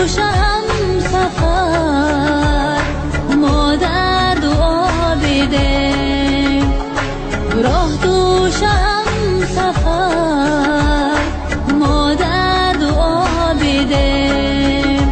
دوش هم سفر ما در دعا بیدیم راه دوش هم سفر ما در دعا بیدیم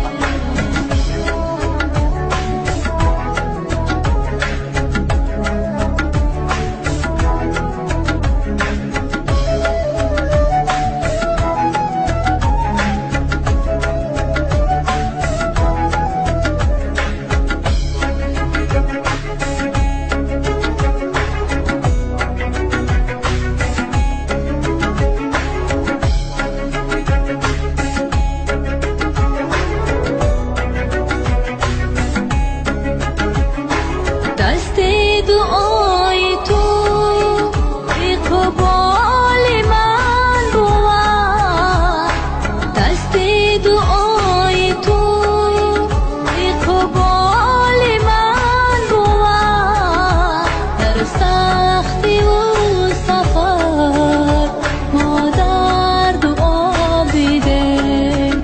دست دعای تو اقبال من بود دست دعای تو اقبال من بود در سختی و سفر ما در دعا بیدیم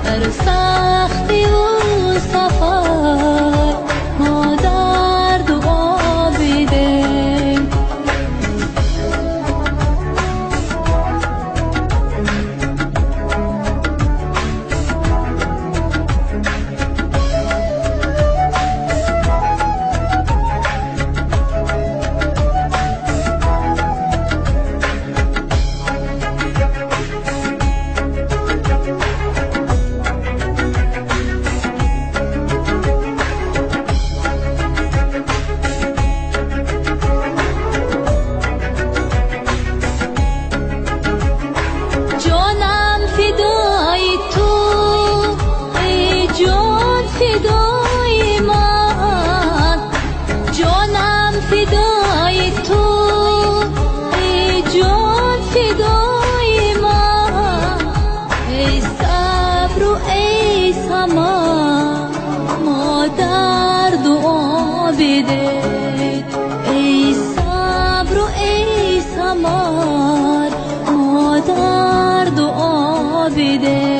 در سختی و سفر ما در دعا بیدیم جانم فدای تو ای جان فدای من جانم فدای تو ای جان فدای من ای صبر و ای سما ما در دعا بیدیم ای صبر و ای سما ما در دعا بیدیم